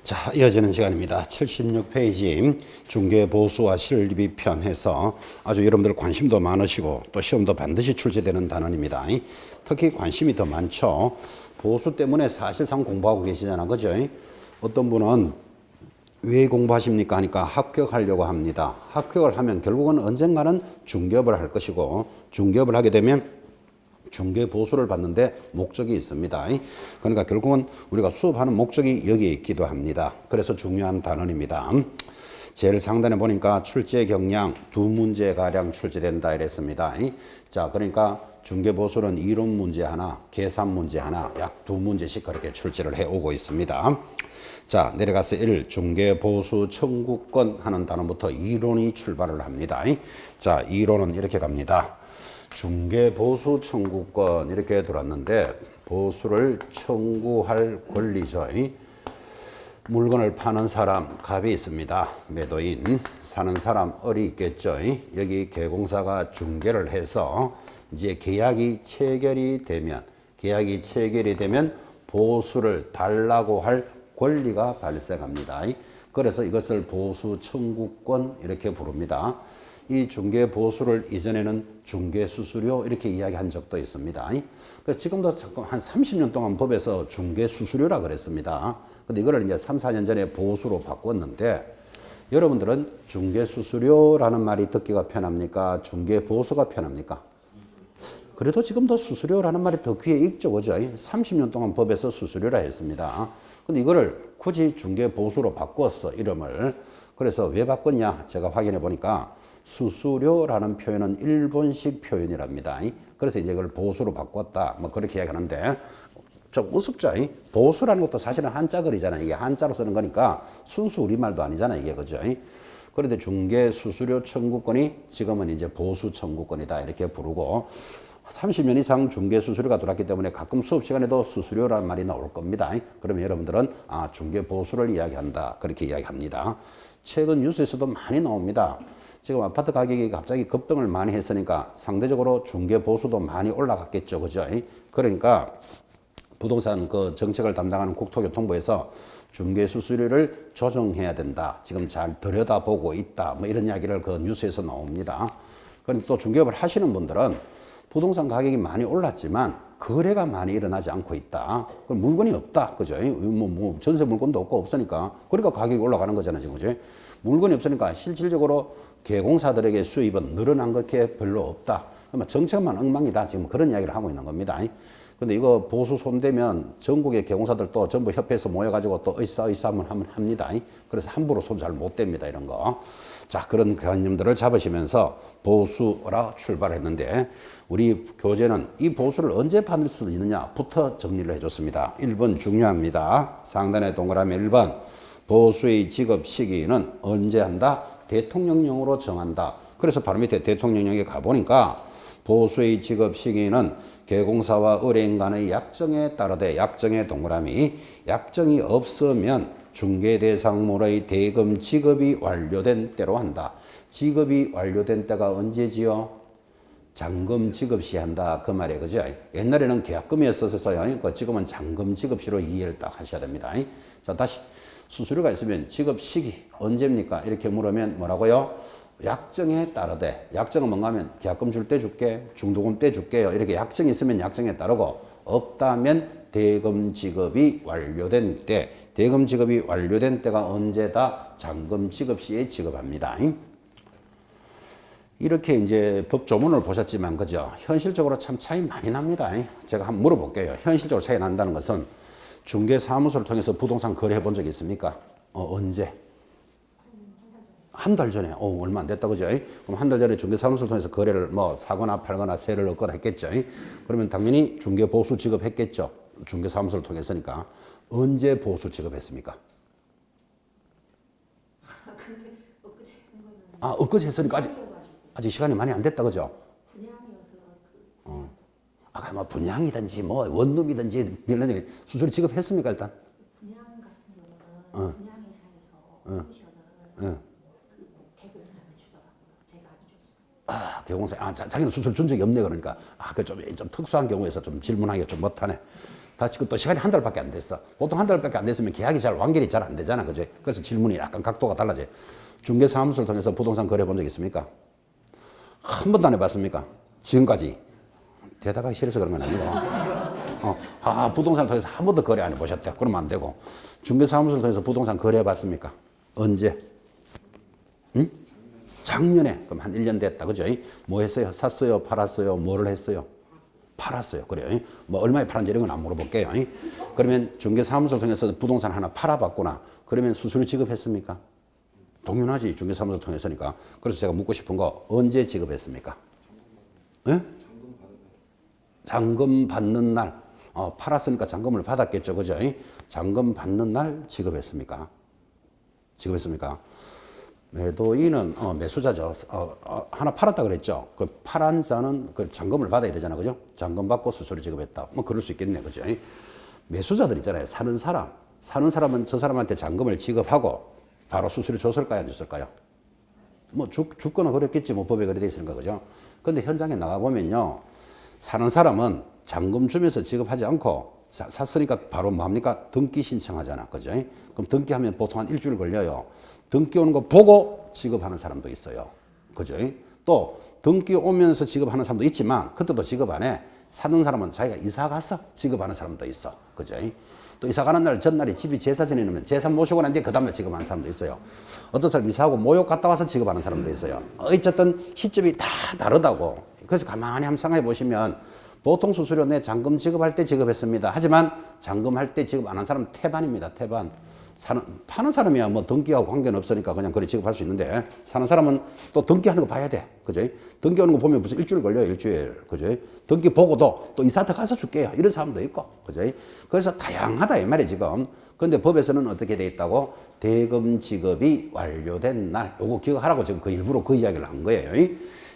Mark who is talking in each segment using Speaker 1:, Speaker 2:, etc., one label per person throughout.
Speaker 1: 자, 이어지는 시간입니다. 76페이지 중개보수와 실리비 편 해서 아주 여러분들 관심도 많으시고 또 시험도 반드시 출제되는 단원입니다. 특히 관심이 더 많죠. 보수 때문에 사실상 공부하고 계시잖아. 그죠? 어떤 분은 왜 공부하십니까? 하니까 합격하려고 합니다. 합격을 하면 결국은 언젠가는 중개업을 할 것이고 중개업을 하게 되면 중개 보수를 받는데 목적이 있습니다. 그러니까 결국은 우리가 수업하는 목적이 여기에 있기도 합니다. 그래서 중요한 단원입니다. 제일 상단에 보니까 출제 경량 2문제가량 출제된다 이랬습니다. 자, 그러니까 중개 보수는 이론 문제 하나, 계산 문제 하나, 약 2문제씩 그렇게 출제를 해오고 있습니다. 자, 내려가서 1. 중개 보수 청구권 하는 단원부터 이론이 출발을 합니다. 자, 이론은 이렇게 갑니다. 중개 보수 청구권 이렇게 들어왔는데 보수를 청구할 권리죠. 물건을 파는 사람 갑이 있습니다. 매도인, 사는 사람 을이 있겠죠. 여기 개공사가 중개를 해서 이제 계약이 체결이 되면 보수를 달라고 할 권리가 발생합니다. 그래서 이것을 보수 청구권 이렇게 부릅니다. 이 중개 보수를 이전에는 중개 수수료 이렇게 이야기한 적도 있습니다. 그래서 지금도 한 30년 동안 법에서 중개 수수료라 그랬습니다. 근데 이거를 이제 3, 4년 전에 보수로 바꿨는데 여러분들은 중개 수수료라는 말이 듣기가 편합니까? 중개 보수가 편합니까? 그래도 지금도 수수료라는 말이 더 귀에 익죠, 그죠? 30년 동안 법에서 수수료라 했습니다. 근데 이거를 굳이 중개 보수로 바꿨어, 이름을. 그래서 왜 바꿨냐? 제가 확인해 보니까 수수료라는 표현은 일본식 표현이랍니다. 그래서 이제 그걸 보수로 바꿨다. 뭐 그렇게 이야기하는데 좀 우습죠. 보수라는 것도 사실은 한자글이잖아요. 이게 한자로 쓰는 거니까 순수 우리말도 아니잖아요. 이게 그죠. 그런데 중개 수수료 청구권이 지금은 이제 보수 청구권이다. 이렇게 부르고 30년 이상 중개 수수료가 들어왔기 때문에 가끔 수업 시간에도 수수료라는 말이 나올 겁니다. 그러면 여러분들은 중개 보수를 이야기한다. 그렇게 이야기합니다. 최근 뉴스에서도 많이 나옵니다. 지금 아파트 가격이 갑자기 급등을 많이 했으니까 상대적으로 중개 보수도 많이 올라갔겠죠. 그죠? 그러니까 부동산 그 정책을 담당하는 국토교통부에서 중개 수수료를 조정해야 된다. 지금 잘 들여다보고 있다. 뭐 이런 이야기를 그 뉴스에서 나옵니다. 그런데 또 중개업을 하시는 분들은 부동산 가격이 많이 올랐지만 거래가 많이 일어나지 않고 있다. 그럼 물건이 없다. 그죠? 뭐 전세 물건도 없고 없으니까. 그러니까 가격이 올라가는 거잖아요. 지금. 그죠? 물건이 없으니까 실질적으로 개공사들에게 수입은 늘어난 것게 별로 없다. 그러면 정책만 엉망이다. 지금 그런 이야기를 하고 있는 겁니다. 근데 이거 보수 손대면 전국의 개공사들도 전부 협회에서 모여가지고 또 의사 한번 합니다. 그래서 함부로 손 잘 못 댑니다. 이런 거. 자, 그런 개념들을 잡으시면서 보수라 출발했는데 우리 교재는 이 보수를 언제 받을 수 있느냐부터 정리를 해줬습니다. 1번 중요합니다. 상단에 동그라미 1번 보수의 지급 시기는 언제 한다? 대통령령으로 정한다. 그래서 바로 밑에 대통령령에 가보니까 보수의 지급 시기는 개공사와 의뢰인 간의 약정에 따르되 약정의 동그라미 약정이 없으면 중개대상물의 대금 지급이 완료된 때로 한다. 지급이 완료된 때가 언제지요? 잔금 지급시 한다. 그 말이에요. 그죠? 옛날에는 계약금이었어서요. 지금은 잔금 지급시로 이해를 딱 하셔야 됩니다. 자, 다시 수수료가 있으면 지급 시기 언제입니까? 이렇게 물으면 뭐라고요? 약정에 따르되 약정은 뭔가 하면 계약금 줄 때 줄게 중도금 때 줄게요. 이렇게 약정이 있으면 약정에 따르고 없다면 대금 지급이 완료된 때 대금 지급이 완료된 때가 언제다? 잔금 지급 시에 지급합니다. 이렇게 이제 법 조문을 보셨지만 그죠? 현실적으로 참 차이 많이 납니다. 제가 한번 물어볼게요. 현실적으로 차이 난다는 것은 중개사무소를 통해서 부동산 거래해 본 적이 있습니까? 언제? 한 달 전에. 얼마 안 됐다. 그죠? 그럼 한 달 전에 중개사무소를 통해서 거래를 뭐 사거나 팔거나 세를 얻거나 했겠죠. 그러면 당연히 중개보수 지급했겠죠. 중개사무소를 통해서니까. 언제 보수 지급했습니까? 엊그제 했으니까 아직 시간이 많이 안 됐다. 그죠? 아까 뭐 분양이든지 뭐 원룸이든지 이런 수수료 지급했습니까 일단?
Speaker 2: 분양 같은 경우는 분양회사에서 커미션을 개공사한테 주더라고요. 제가 안 줬어요.
Speaker 1: 개공사. 자기는 수수료 준 적이 없네 그러니까. 그 좀 특수한 경우에서 좀 질문하기가 좀 못하네. 다시 또 시간이 한 달밖에 안 됐어. 보통 한 달밖에 안 됐으면 계약이 완결이 잘 안 되잖아. 그죠? 그래서 질문이 약간 각도가 달라져요. 중개사무소를 통해서 부동산 거래 본 적 있습니까? 한 번도 안 해봤습니까? 지금까지. 대답하기 싫어서 그런 건 아니고. 부동산을 통해서 한 번도 거래 안 해보셨대. 그러면 안 되고. 중개사무소를 통해서 부동산 거래 해봤습니까? 언제? 응? 작년에. 그럼 한 1년 됐다. 그죠? 뭐 했어요? 샀어요? 팔았어요? 뭐를 했어요? 팔았어요. 그래요. 뭐 얼마에 팔았는지 이런 건 안 물어볼게요. 그러면 중개사무소를 통해서 부동산 하나 팔아봤구나. 그러면 수수료 지급했습니까? 당연하지. 중개사무소를 통해서니까. 그래서 제가 묻고 싶은 거 언제 지급했습니까? 예? 잔금 받는 날. 팔았으니까 잔금을 받았겠죠. 그죠? 잔금 받는 날 지급했습니까? 지급했습니까? 매도인은 매수자죠. 하나 팔았다 그랬죠. 그 팔한 자는 그 잔금을 받아야 되잖아, 그죠? 잔금 받고 수수료 지급했다. 뭐 그럴 수 있겠네, 그죠? 매수자들 있잖아요. 사는 사람은 저 사람한테 잔금을 지급하고 바로 수수료 줬을까요, 안 줬을까요? 뭐 죽거나 그랬겠지, 뭐 법에 그래 돼 있으니까, 그죠? 근데 현장에 나가 보면요, 사는 사람은 잔금 주면서 지급하지 않고 샀으니까 바로 뭡니까? 등기 신청하잖아, 그죠? 그럼 등기하면 보통 한 일주일 걸려요. 등기 오는 거 보고 지급하는 사람도 있어요. 그죠? 또 등기 오면서 지급하는 사람도 있지만 그때도 지급 안 해. 사는 사람은 자기가 이사 가서 지급하는 사람도 있어. 그죠? 또 이사 가는 날 전날이 집이 제사 지내면 제사 모시고 난 뒤에 그 다음날 지급하는 사람도 있어요. 어떤 사람 이사하고 모욕 갔다 와서 지급하는 사람도 있어요. 어쨌든 시점이 다 다르다고. 그래서 가만히 한번 생각해 보시면 보통 수수료 내 잔금 지급할 때 지급했습니다. 하지만 잔금할 때 지급 안 한 사람은 태반입니다. 태반. 파는 사람이야 뭐 등기하고 관계는 없으니까 그냥 그래 지급할 수 있는데 사는 사람은 또 등기하는 거 봐야 돼. 그죠? 등기 오는 거 보면 무슨 일주일 걸려요. 일주일. 그죠? 등기 보고도 또 이사한테 가서 줄게요. 이런 사람도 있고. 그죠? 그래서 다양하다 이 말이에요 지금. 근데 법에서는 어떻게 돼 있다고? 대금 지급이 완료된 날. 요거 기억하라고 지금 그 일부러 그 이야기를 한 거예요.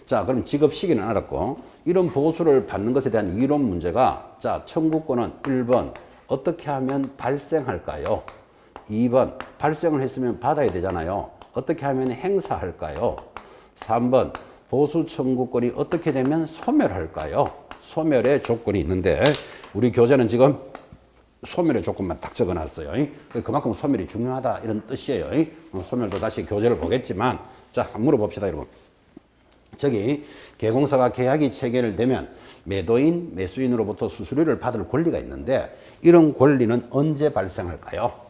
Speaker 1: 자, 그럼 지급 시기는 알았고 이런 보수를 받는 것에 대한 이론 문제가 자, 청구권은 1번 어떻게 하면 발생할까요? 2번 발생을 했으면 받아야 되잖아요. 어떻게 하면 행사할까요? 3번 보수 청구권이 어떻게 되면 소멸할까요? 소멸의 조건이 있는데 우리 교재는 지금 소멸의 조건만 딱 적어놨어요. 그만큼 소멸이 중요하다 이런 뜻이에요. 소멸도 다시 교재를 보겠지만 자, 한번 물어봅시다 여러분. 저기 개공사가 계약이 체결되면 매도인, 매수인으로부터 수수료를 받을 권리가 있는데 이런 권리는 언제 발생할까요?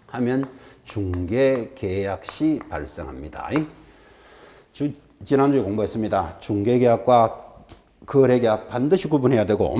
Speaker 1: 하면 중개계약 시 발생합니다. 지난주에 공부했습니다. 중개계약과 거래계약 반드시 구분해야 되고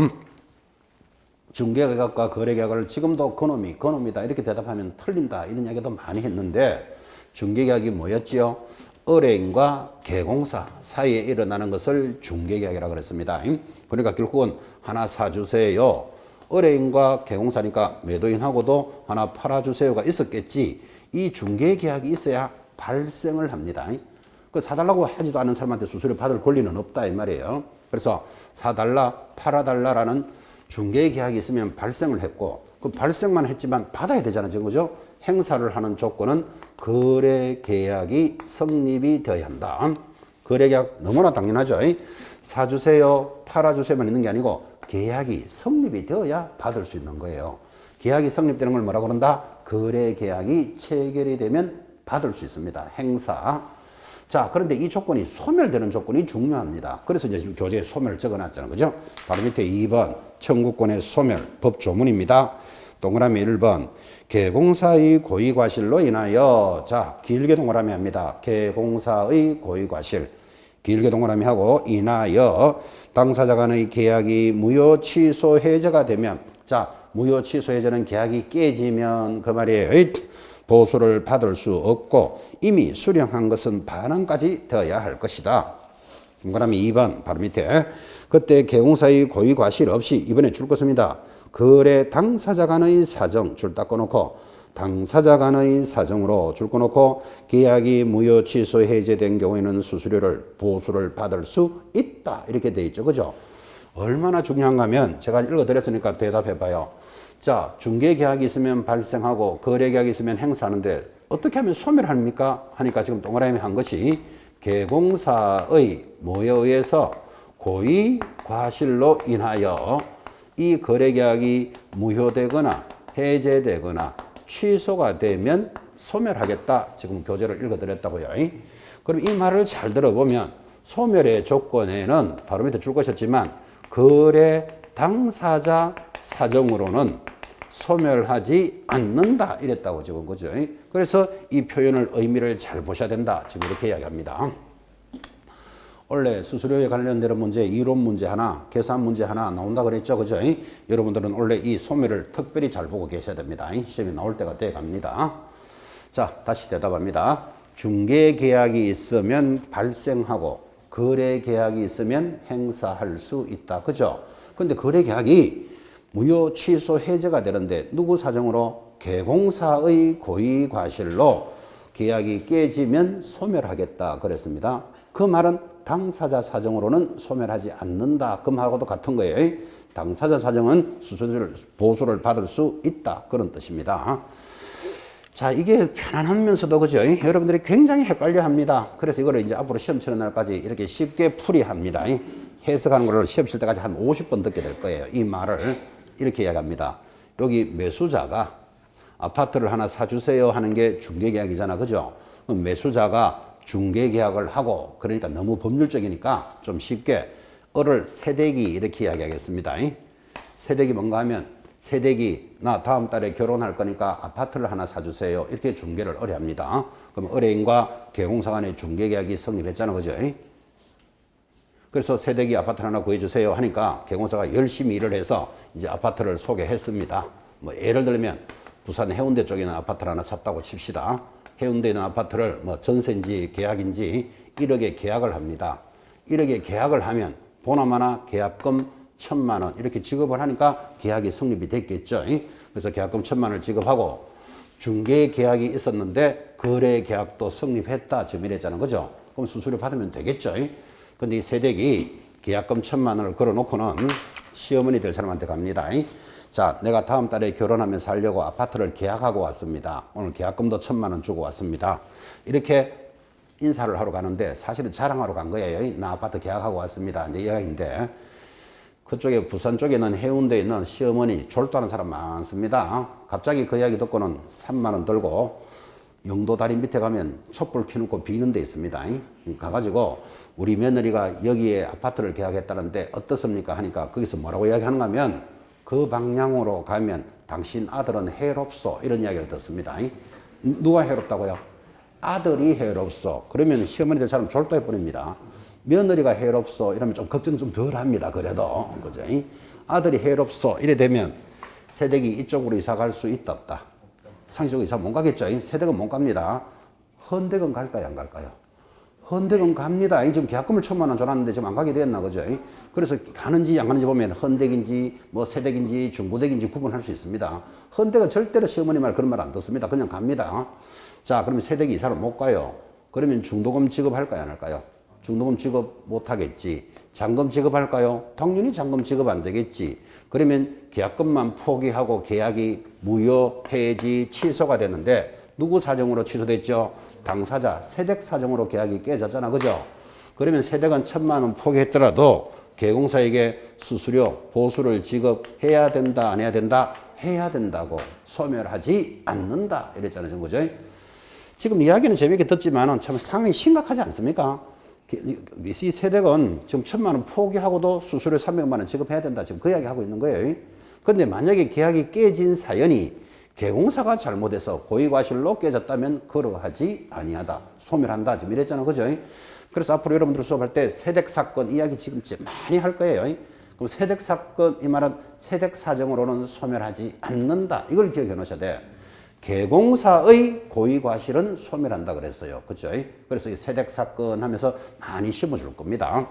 Speaker 1: 중개계약과 거래계약을 지금도 그놈이다 이렇게 대답하면 틀린다 이런 이야기도 많이 했는데 중개계약이 뭐였지요? 의뢰인과 개공사 사이에 일어나는 것을 중개계약이라고 그랬습니다. 그러니까 결국은 하나 사주세요. 의뢰인과 개공사니까 매도인하고도 하나 팔아주세요가 있었겠지. 이 중개계약이 있어야 발생을 합니다. 그 사달라고 하지도 않은 사람한테 수수료 받을 권리는 없다 이 말이에요. 그래서 사달라, 팔아달라라는 중개계약이 있으면 발생을 했고 그 발생만 했지만 받아야 되잖아요. 지금 그죠? 행사를 하는 조건은 거래계약이 성립이 되어야 한다. 거래계약 너무나 당연하죠. 사주세요, 팔아주세요만 있는 게 아니고 계약이 성립이 되어야 받을 수 있는 거예요. 계약이 성립되는 걸 뭐라고 그런다? 거래계약이 체결이 되면 받을 수 있습니다. 행사. 자, 그런데 이 조건이 소멸되는 조건이 중요합니다. 그래서 이제 지금 교재에 소멸을 적어놨잖아요. 그죠? 바로 밑에 2번 청구권의 소멸 법조문입니다. 동그라미 1번 개공사의 고의과실로 인하여 자 길게 동그라미 합니다. 개공사의 고의과실 길게 동그라미 하고 인하여 당사자 간의 계약이 무효 취소 해제가 되면 자 무효 취소 해제는 계약이 깨지면 그 말이에요. 보수를 받을 수 없고 이미 수령한 것은 반환까지 되어야 할 것이다. 동그라미 2번 바로 밑에 그때 개공사의 고의 과실 없이 이번에 줄 것입니다. 거래 당사자 간의 사정 줄 닦고 놓고 당사자 간의 사정으로 줄 거 놓고 계약이 무효 취소 해제된 경우에는 수수료를 보수를 받을 수 있다 이렇게 돼 있죠. 그죠? 얼마나 중요한가 하면 제가 읽어드렸으니까 대답해 봐요. 자, 중개계약이 있으면 발생하고 거래계약이 있으면 행사하는데 어떻게 하면 소멸합니까? 하니까 지금 동그라미 한 것이 개공사의 뭐에 의해서 고의 과실로 인하여 이 거래계약이 무효되거나 해제되거나 취소가 되면 소멸하겠다. 지금 교재를 읽어드렸다고요. 그럼 이 말을 잘 들어보면 소멸의 조건에는 바로 밑에 줄 것이었지만 거래 당사자 사정으로는 소멸하지 않는다 이랬다고 적은 거죠. 그래서 이 표현을 의미를 잘 보셔야 된다. 지금 이렇게 이야기합니다. 원래 수수료에 관련된 문제, 이론 문제 하나, 계산 문제 하나 나온다 그랬죠. 그죠? 여러분들은 원래 이 소멸을 특별히 잘 보고 계셔야 됩니다. 시험에 나올 때가 돼 갑니다. 자, 다시 대답합니다. 중개계약이 있으면 발생하고 거래계약이 있으면 행사할 수 있다. 그죠? 근데 거래계약이 무효, 취소, 해제가 되는데 누구 사정으로? 개공사의 고의과실로 계약이 깨지면 소멸하겠다 그랬습니다. 그 말은 당사자 사정으로는 소멸하지 않는다. 그 말하고도 같은 거예요. 당사자 사정은 수수료를 보수를 받을 수 있다. 그런 뜻입니다. 자, 이게 편안하면서도 그죠? 여러분들이 굉장히 헷갈려 합니다. 그래서 이거를 이제 앞으로 시험 치는 날까지 이렇게 쉽게 풀이합니다. 해석하는 거를 시험 칠 때까지 한 50번 듣게 될 거예요. 이 말을 이렇게 이야기합니다. 여기 매수자가 아파트를 하나 사주세요 하는 게 중개계약이잖아. 그죠? 그럼 매수자가 중개계약을 하고, 그러니까 너무 법률적이니까 좀 쉽게 을을 세대기 이렇게 이야기하겠습니다. 세대기 뭔가 하면 세대기 나 다음 달에 결혼할 거니까 아파트를 하나 사주세요. 이렇게 중개를 을이 합니다. 그럼 의뢰인과 개공사 간의 중개계약이 성립했잖아. 그죠? 그래서 세대기 아파트 하나 구해주세요 하니까 개공사가 열심히 일을 해서 이제 아파트를 소개했습니다. 뭐 예를 들면 부산 해운대 쪽에 있는 아파트를 하나 샀다고 칩시다. 해운대에 있는 아파트를 뭐 전세인지 계약인지 1억에 계약을 합니다. 1억에 계약을 하면 보나마나 계약금 1,000만 원 이렇게 지급을 하니까 계약이 성립이 됐겠죠. 그래서 계약금 1,000만 원을 지급하고 중개 계약이 있었는데 거래 계약도 성립했다. 지금 이랬잖아요. 그죠? 그럼 수수료 받으면 되겠죠. 근데 이 세대기 계약금 1,000만 원을 걸어놓고는 시어머니 될 사람한테 갑니다. 자, 내가 다음 달에 결혼하면 살려고 아파트를 계약하고 왔습니다. 오늘 계약금도 1,000만 원 주고 왔습니다. 이렇게 인사를 하러 가는데 사실은 자랑하러 간 거예요. 나 아파트 계약하고 왔습니다. 이제 이야기인데 그쪽에 부산 쪽에는 해운대에 있는 시어머니 졸도하는 사람 많습니다. 갑자기 그 이야기 듣고는 3만 원 들고 영도 다리 밑에 가면 촛불 켜놓고 비는 데 있습니다. 가가지고 우리 며느리가 여기에 아파트를 계약했다는데 어떻습니까? 하니까 거기서 뭐라고 이야기하는가 하면 그 방향으로 가면 당신 아들은 해롭소 이런 이야기를 듣습니다. 누가 해롭다고요? 아들이 해롭소. 그러면 시어머니 될 사람 졸도해 버립니다. 며느리가 해롭소 이러면 좀 걱정 좀 덜 합니다. 그래도 그죠? 아들이 해롭소 이래 되면 세대기 이쪽으로 이사 갈 수 있다 없다? 상식적으로 이사 못 가겠죠? 세대가 못 갑니다. 헌대건 갈까요? 안 갈까요? 헌대건 갑니다. 지금 계약금을 1,000만 원 줘놨는데 지금 안 가게 됐나 그죠? 그래서 가는지 안 가는지 보면 헌대기인지 뭐 세대기인지 중부대기인지 구분할 수 있습니다. 헌대가 절대로 시어머니 말 그런 말 안 듣습니다. 그냥 갑니다. 자, 그러면 세대기 이사를 못 가요. 그러면 중도금 지급할까요? 안 할까요? 중도금 지급 못 하겠지. 잔금 지급할까요? 당연히 잔금 지급 안 되겠지. 그러면 계약금만 포기하고 계약이 무효, 해지, 취소가 되는데 누구 사정으로 취소됐죠? 당사자, 세댁 사정으로 계약이 깨졌잖아. 그죠? 그러면 세댁은 1,000만 원 포기했더라도 개공사에게 수수료, 보수를 지급해야 된다, 안 해야 된다? 해야 된다고. 소멸하지 않는다. 이랬잖아요. 그죠? 지금 이야기는 재미있게 듣지만 참 상당히 심각하지 않습니까? 이 세댁은 지금 1,000만 원 포기하고도 수수료 300만 원 지급해야 된다. 지금 그 이야기 하고 있는 거예요. 근데 만약에 계약이 깨진 사연이 개공사가 잘못해서 고의과실로 깨졌다면 그러하지 아니하다. 소멸한다. 지금 이랬잖아요. 그죠? 그래서 앞으로 여러분들 수업할 때 세댁 사건 이야기 지금 많이 할 거예요. 그럼 세댁 사건 이 말은 세댁 사정으로는 소멸하지 않는다. 이걸 기억해 놓으셔야 돼. 개공사의 고의과실은 소멸한다 그랬어요. 그죠? 그래서 이 세댁 사건 하면서 많이 심어줄 겁니다.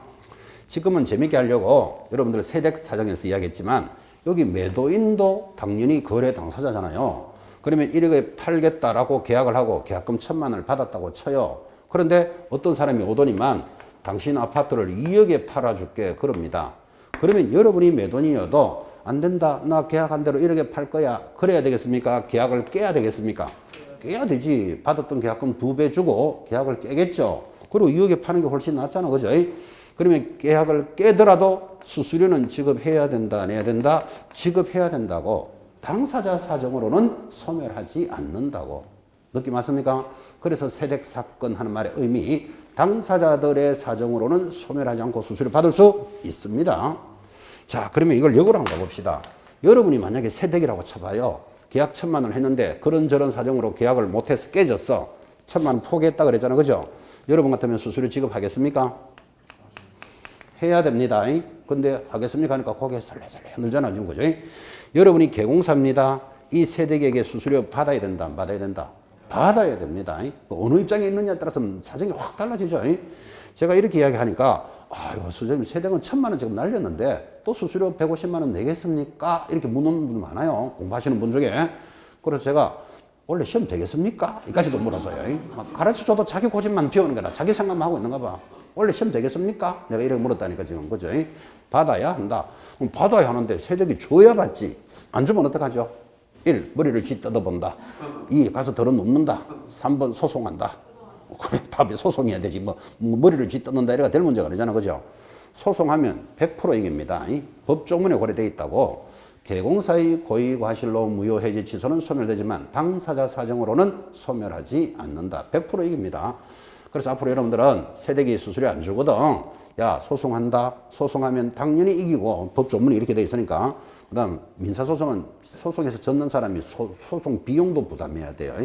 Speaker 1: 지금은 재밌게 하려고 여러분들 세댁 사정에서 이야기했지만 여기 매도인도 당연히 거래 당사자잖아요. 그러면 1억에 팔겠다라고 계약을 하고 계약금 1,000만 원을 받았다고 쳐요. 그런데 어떤 사람이 오더니만 당신 아파트를 2억에 팔아줄게 그럽니다. 그러면 여러분이 매도인이어도 안 된다. 나 계약한 대로 1억에 팔 거야. 그래야 되겠습니까? 계약을 깨야 되겠습니까? 깨야 되지. 받았던 계약금 2배 주고 계약을 깨겠죠. 그리고 2억에 파는 게 훨씬 낫잖아. 그죠? 그러면 계약을 깨더라도 수수료는 지급해야 된다, 안 해야 된다? 지급해야 된다고. 당사자 사정으로는 소멸하지 않는다고. 느낌 맞습니까? 그래서 세댁사건 하는 말의 의미, 당사자들의 사정으로는 소멸하지 않고 수수료 받을 수 있습니다. 자, 그러면 이걸 역으로 한번 봅시다. 여러분이 만약에 세댁이라고 쳐봐요. 계약 1,000만 원을 했는데 그런저런 사정으로 계약을 못해서 깨졌어. 1,000만 원 포기했다 그랬잖아. 그죠? 여러분 같으면 수수료 지급하겠습니까? 해야 됩니다. 근데 하겠습니까? 하니까 고개 설레설레 흔들잖아. 지금 그죠? 여러분이 개공사입니다. 이 세댁에게 수수료 받아야 된다, 안 받아야 된다? 받아야 됩니다. 어느 입장에 있느냐에 따라서 사정이 확 달라지죠. 제가 이렇게 이야기하니까 아유, 선생님 세댁은 1,000만 원 지금 날렸는데 또 수수료 150만 원 내겠습니까? 이렇게 묻는 분 많아요. 공부하시는 분 중에. 그래서 제가 원래 시험 되겠습니까? 이까지도 물었어요. 가르쳐줘도 자기 고집만 피우는 거라 자기 생각만 하고 있는가 봐. 원래 시험 되겠습니까? 내가 이렇게 물었다니까 지금. 그죠? 받아야 한다. 그럼 받아야 하는데 세댁이 줘야 받지. 안 주면 어떡하죠? 1. 머리를 쥐 뜯어본다. 2. 가서 덜어놓는다. 3번 소송한다. 그래, 답이 소송해야 되지. 뭐 머리를 쥐 뜯는다 이래가 될 문제가 아니잖아. 그죠? 소송하면 100% 이깁니다. 법조문에 고려되어 있다고. 개공사의 고의과실로 무효해지 취소는 소멸되지만 당사자 사정으로는 소멸하지 않는다. 100% 이깁니다. 그래서 앞으로 여러분들은 세댁이 수수료 안 주거든. 야, 소송한다. 소송하면 당연히 이기고 법조문이 이렇게 돼 있으니까. 그 다음 민사소송은 소송에서 졌는 사람이 소송 비용도 부담해야 돼요.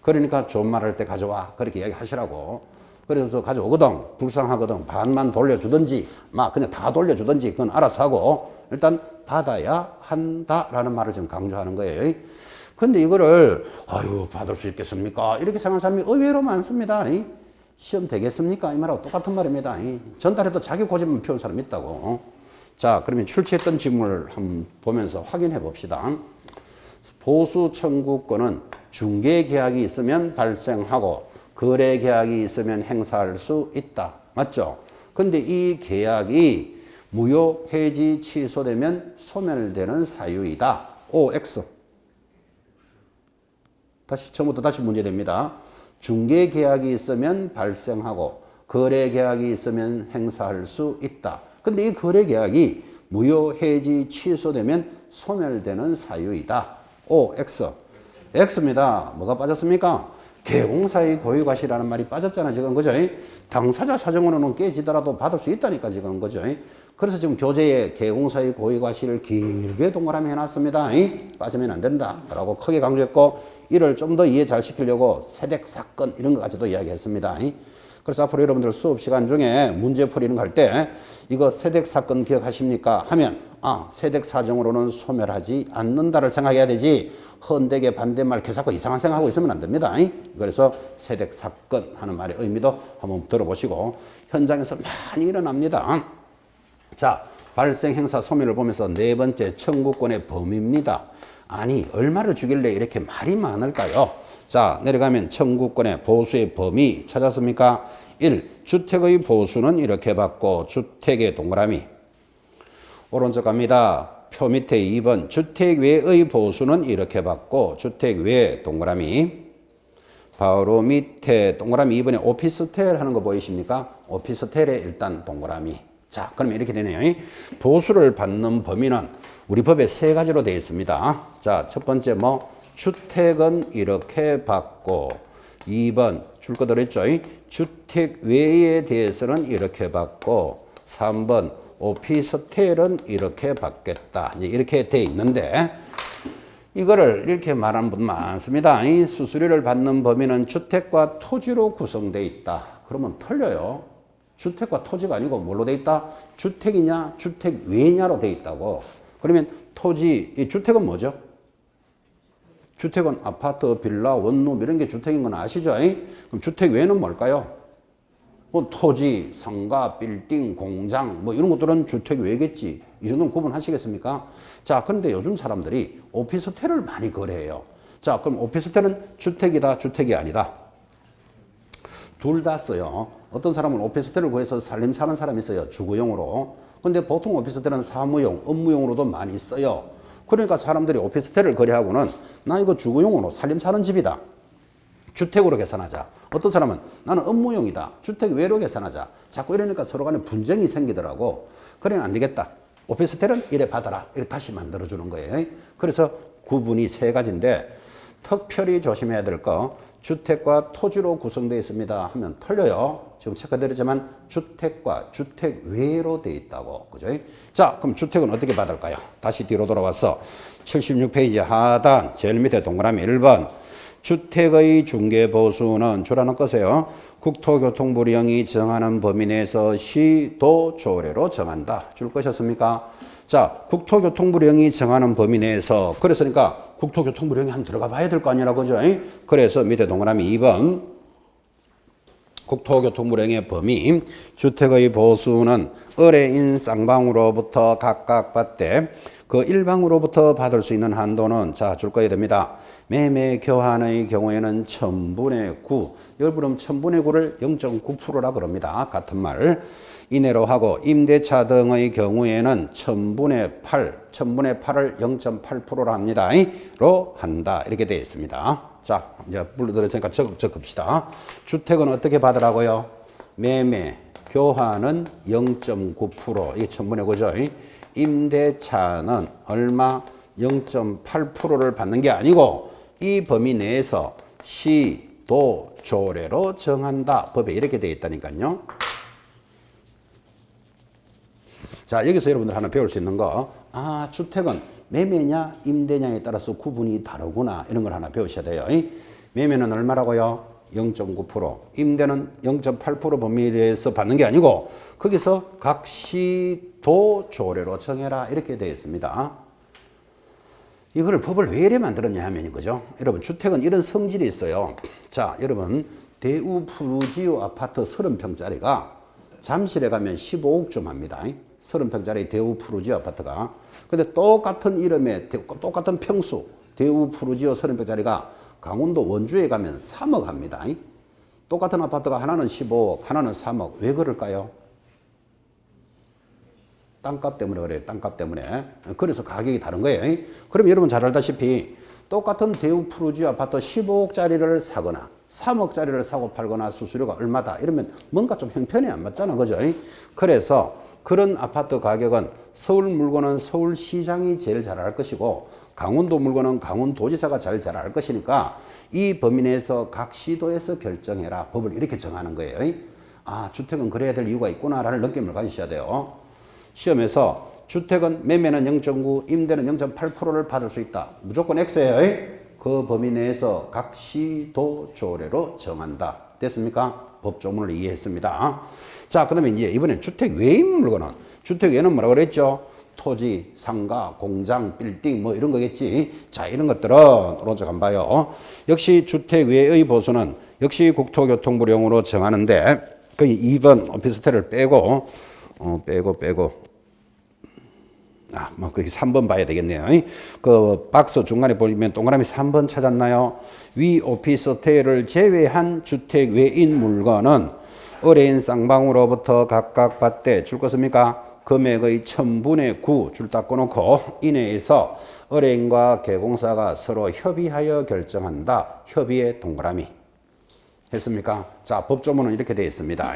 Speaker 1: 그러니까 좋은 말 할 때 가져와. 그렇게 이야기 하시라고. 그래서 가져오거든. 불쌍하거든. 반만 돌려주든지 막 그냥 다 돌려주든지 그건 알아서 하고 일단 받아야 한다라는 말을 지금 강조하는 거예요. 근데 이거를 아유 받을 수 있겠습니까? 이렇게 생각하는 사람이 의외로 많습니다. 시험 되겠습니까? 이 말하고 똑같은 말입니다. 전달해도 자기 고집만 피운 사람이 있다고. 자, 그러면 출제했던 지문을 한번 보면서 확인해 봅시다. 보수 청구권은 중개 계약이 있으면 발생하고 거래 계약이 있으면 행사할 수 있다. 맞죠? 근데 이 계약이 무효, 해지, 취소되면 소멸되는 사유이다. OX. 다시 처음부터 다시 문제됩니다. 중개 계약이 있으면 발생하고 거래 계약이 있으면 행사할 수 있다. 근데 이 거래 계약이 무효, 해지, 취소되면 소멸되는 사유이다. OX. X입니다. 뭐가 빠졌습니까? 개공사의 고의과실이라는 말이 빠졌잖아, 지금. 그죠? 당사자 사정으로는 깨지더라도 받을 수 있다니까, 지금. 그죠? 그래서 지금 교재에 개공사의 고의과실을 길게 동그라미 해놨습니다. 빠지면 안 된다. 라고 크게 강조했고, 이를 좀 더 이해 잘 시키려고 세댁 사건 이런 것까지도 이야기했습니다. 그래서 앞으로 여러분들 수업 시간 중에 문제 풀이는 할 때 이거 세댁 사건 기억하십니까? 하면 세댁 사정으로는 소멸하지 않는다를 생각해야 되지 헌되게 반대말 계속 이상한 생각하고 있으면 안 됩니다. 그래서 세댁 사건 하는 말의 의미도 한번 들어보시고 현장에서 많이 일어납니다. 자, 발생 행사 소멸을 보면서 네 번째 청구권의 범위입니다. 아니 얼마를 주길래 이렇게 말이 많을까요? 자, 내려가면 청구권의 보수의 범위 찾았습니까? 1. 주택의 보수는 이렇게 받고 주택의 동그라미. 오른쪽 갑니다. 표 밑에 2번 주택 외의 보수는 이렇게 받고 주택 외 동그라미. 바로 밑에 동그라미 2번에 오피스텔 하는 거 보이십니까? 오피스텔에 일단 동그라미. 자, 그러면 이렇게 되네요. 보수를 받는 범위는 우리 법에 세 가지로 되어 있습니다. 자, 첫 번째 주택은 이렇게 받고 2번 줄 거 들었죠? 주택 외에 대해서는 이렇게 받고 3번 오피스텔은 이렇게 받겠다. 이렇게 돼 있는데 이거를 이렇게 말하는 분 많습니다. 이 수수료를 받는 범위는 주택과 토지로 구성되어 있다. 그러면 틀려요. 주택과 토지가 아니고 뭘로 돼 있다? 주택이냐 주택 외냐로 돼 있다고. 그러면 토지, 이 주택은 뭐죠? 주택은 아파트, 빌라, 원룸 이런 게 주택인 건 아시죠? 그럼 주택 외는 뭘까요? 토지, 상가, 빌딩, 공장 이런 것들은 주택 외겠지. 이 정도는 구분하시겠습니까? 자, 그런데 요즘 사람들이 오피스텔을 많이 거래해요. 자, 그럼 오피스텔은 주택이다, 주택이 아니다. 둘 다 써요. 어떤 사람은 오피스텔을 구해서 살림 사는 사람이 있어요. 주거용으로. 근데 보통 오피스텔은 사무용, 업무용으로도 많이 써요. 그러니까 사람들이 오피스텔을 거래하고는 나 이거 주거용으로 살림 사는 집이다. 주택으로 계산하자. 어떤 사람은 나는 업무용이다. 주택 외로 계산하자. 자꾸 이러니까 서로 간에 분쟁이 생기더라고. 그래는 안 되겠다. 오피스텔은 이래 받아라. 이래 다시 만들어주는 거예요. 그래서 구분이 세 가지인데 특별히 조심해야 될 거 주택과 토지로 구성되어 있습니다 하면 틀려요. 지금 체크드리지만 주택과 주택 외로 되어 있다고. 그죠? 자, 그럼 주택은 어떻게 받을까요? 다시 뒤로 돌아와서 76페이지 하단 제일 밑에 동그라미 1번 주택의 중개보수는 주라는 것이에요. 국토교통부령이 정하는 범위 내에서 시도 조례로 정한다. 줄 것이었습니까? 자, 국토교통부령이 정하는 범위 내에서 그랬으니까 국토교통부령이 한번 들어가 봐야 될 거 아니라 그죠? 그래서 밑에 동그라미 2번 국토교통부령의 범위 주택의 보수는 의뢰인 쌍방으로부터 각각 받되 그 일방으로부터 받을 수 있는 한도는 자, 줄 거야 됩니다. 매매 교환의 경우에는 1000분의 9 여러분 1000분의 9를 0.9%라 그럽니다. 같은 말 이내로 하고 임대차 등의 경우에는 1000분의 8을 0.8%로 합니다. 로 한다. 이렇게 되어 있습니다. 자, 이제 불러들었으니까 적읍시다. 주택은 어떻게 받으라고요? 매매, 교환은 0.9%. 이게 1000분의 9죠. 임대차는 얼마? 0.8%를 받는 게 아니고 이 범위 내에서 시, 도, 조례로 정한다. 법에 이렇게 되어 있다니까요. 자, 여기서 여러분들 하나 배울 수 있는 거, 아, 주택은 매매냐 임대냐에 따라서 구분이 다르구나. 이런 걸 하나 배우셔야 돼요. 매매는 얼마라고요? 0.9%. 임대는 0.8% 범위에서 받는 게 아니고 거기서 각 시도 조례로 정해라. 이렇게 되어 있습니다. 이거를 법을 왜 이래 만들었냐 하면 그죠? 여러분 주택은 이런 성질이 있어요. 자, 여러분 대우 푸르지오 아파트 30평짜리가 잠실에 가면 15억쯤 합니다. 30평짜리 대우 푸르지오 아파트가. 근데 똑같은 이름의 똑같은 평수 대우 푸르지오 30평짜리가 강원도 원주에 가면 3억 합니다. 똑같은 아파트가 하나는 15억, 하나는 3억. 왜 그럴까요? 땅값 때문에 그래요. 땅값 때문에. 그래서 가격이 다른 거예요. 그럼 여러분 잘 알다시피 똑같은 대우 푸르지오 아파트 15억짜리를 사거나 3억짜리를 사고 팔거나 수수료가 얼마다 이러면 뭔가 좀 형편이 안 맞잖아. 그죠? 그래서 그런 아파트 가격은 서울 물건은 서울시장이 제일 잘 알 것이고 강원도 물건은 강원도지사가 잘 알 것이니까 이 범위 내에서 각 시도에서 결정해라. 법을 이렇게 정하는 거예요. 아, 주택은 그래야 될 이유가 있구나라는 느낌을 가지셔야 돼요. 시험에서 주택은 매매는 0.9, 임대는 0.8%를 받을 수 있다. 무조건 X예요. 그 범위 내에서 각 시도 조례로 정한다. 됐습니까? 법조문을 이해했습니다. 자, 그 다음에 이제 이번엔 주택 외인 물건은 주택 외는 뭐라고 그랬죠? 토지, 상가, 공장, 빌딩 뭐 이런 거겠지. 자, 이런 것들은 오른쪽 한번 봐요. 역시 주택 외의 보수는 역시 국토교통부령으로 정하는데 거기 2번 오피스텔을 빼고 뭐, 거기 3번 봐야 되겠네요. 그 박스 중간에 보면 동그라미 3번 찾았나요? 위 오피스텔을 제외한 주택 외인 물건은 의뢰인 쌍방으로부터 각각 받되 줄 것입니까? 금액의 1000분의 9 줄 닦고 놓고 이내에서 의뢰인과 개공사가 서로 협의하여 결정한다. 협의의 동그라미. 했습니까? 자, 법조문은 이렇게 되어 있습니다.